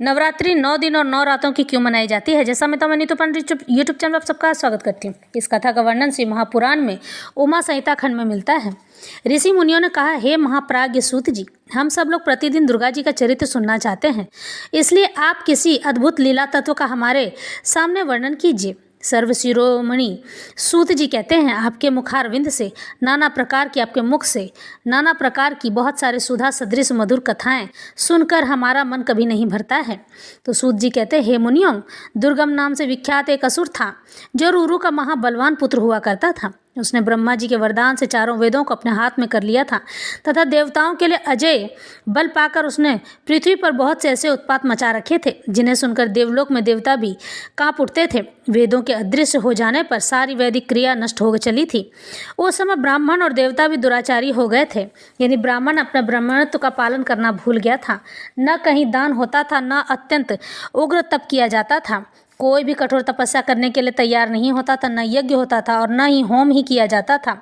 नवरात्रि 9 दिन और 9 रातों की क्यों मनाई जाती है? जैसा मैं तो नीतू पंडित यूट्यूब चैनल पर सबका स्वागत करती हूँ। इस कथा का वर्णन श्री महापुराण में उमा संहिता खंड में मिलता है। ऋषि मुनियों ने कहा, हे महाप्राज्ञ सूत जी, हम सब लोग प्रतिदिन दुर्गा जी का चरित्र सुनना चाहते हैं, इसलिए आप किसी अद्भुत लीला तत्व का हमारे सामने वर्णन कीजिए। सर्वशिरोमणि सूत जी कहते हैं, आपके मुखारविंद से नाना प्रकार की आपके मुख से नाना प्रकार की बहुत सारे सुधा सदृश मधुर कथाएं सुनकर हमारा मन कभी नहीं भरता है। तो सूत जी कहते हैं, हे मुनियों, दुर्गम नाम से विख्यात एक असुर था जो रुरु का महाबलवान पुत्र हुआ करता था। उसने ब्रह्मा जी के वरदान से चारों वेदों को अपने हाथ में कर लिया था तथा देवताओं के लिए अजय बल पाकर उसने पृथ्वी पर बहुत से ऐसे उत्पात मचा रखे थे जिन्हें सुनकर देवलोक में देवता भी कांप उठते थे। वेदों के अदृश्य हो जाने पर सारी वैदिक क्रिया नष्ट हो चली थी। उस समय ब्राह्मण और देवता भी दुराचारी हो गए थे, यानी ब्राह्मण अपने ब्राह्मणत्व का पालन करना भूल गया था। न कहीं दान होता था, न अत्यंत उग्र तप किया जाता था। कोई भी कठोर तपस्या करने के लिए तैयार नहीं होता था, न यज्ञ होता था और न ही होम ही किया जाता था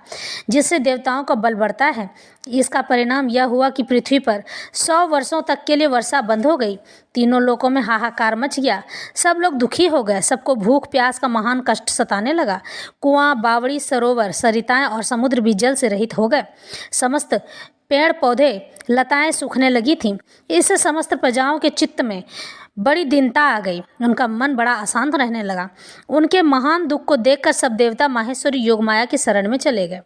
जिससे देवताओं का बल बढ़ता है। इसका परिणाम यह हुआ कि पृथ्वी पर 100 वर्षों तक के लिए वर्षा बंद हो गई। तीनों लोकों में हाहाकार मच गया। सब लोग दुखी हो गए। सबको भूख प्यास का महान कष्ट सताने लगा। कुआं, बावड़ी, सरोवर, सरिताएं और समुद्र भी जल से रहित हो गए। समस्त पेड़ पौधे लताएं सूखने लगी थीं। इससे समस्त प्रजाओं के चित्त में बड़ी दीनता आ गई। उनका मन बड़ा अशांत रहने लगा। उनके महान दुख को देखकर सब देवता माहेश्वरी योगमाया की शरण में चले गए।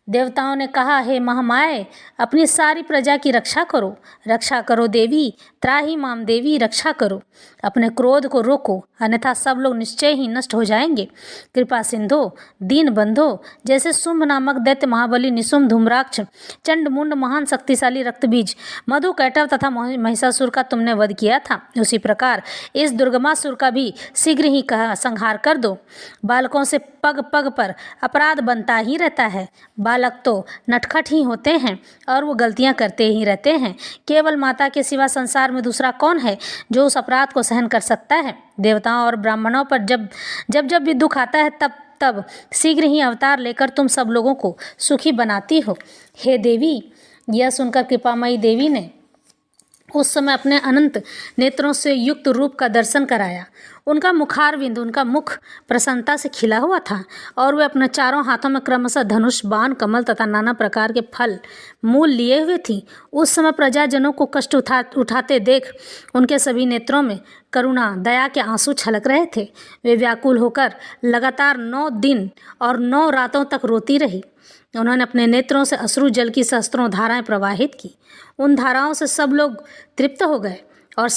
देवताओं ने कहा, हे महामाये, अपनी सारी प्रजा की रक्षा करो। रक्षा करो देवी, त्राहि माम देवी, रक्षा करो। अपने क्रोध को रोको, अन्यथा सब लोग निश्चय ही नष्ट हो जाएंगे। कृपा सिंधो, दीन बंधो, जैसे शुंभ नामक दैत्य महाबली, निशुंभ, धूम्राक्ष, चंड मुंड, महान शक्तिशाली रक्तबीज, मधु कैटव तथा महिषासुर का तुमने वध किया था, उसी प्रकार इस दुर्गमासुर का भी शीघ्र ही संहार कर दो। बालकों से पग पग पर अपराध बनता ही रहता है। बालक तो नटखट ही होते हैं और वो गलतियां करते ही रहते हैं। केवल माता के सिवा संसार में दूसरा कौन है जो उस अपराध को सहन कर सकता है। देवताओं और ब्राह्मणों पर जब भी दुख आता है तब शीघ्र ही अवतार लेकर तुम सब लोगों को सुखी बनाती हो। हे देवी, यह सुनकर कृपामयी देवी ने उस समय अपने अनंत नेत्रों से युक्त रूप का दर्शन कराया। उनका मुखारविंद, उनका मुख प्रसन्नता से खिला हुआ था और वे अपने चारों हाथों में क्रमशः धनुष, बाण, कमल तथा नाना प्रकार के फल मूल लिए हुए थी। उस समय प्रजाजनों को कष्ट उठाते देख उनके सभी नेत्रों में करुणा, दया के आंसू छलक रहे थे। वे व्याकुल होकर लगातार 9 दिन और 9 रातों तक रोती रही। उन्होंने अपने नेत्रों से अश्रु जल की सहस्त्रों धाराएं प्रवाहित की। उन धाराओं से सब लोग तृप्त हो गए और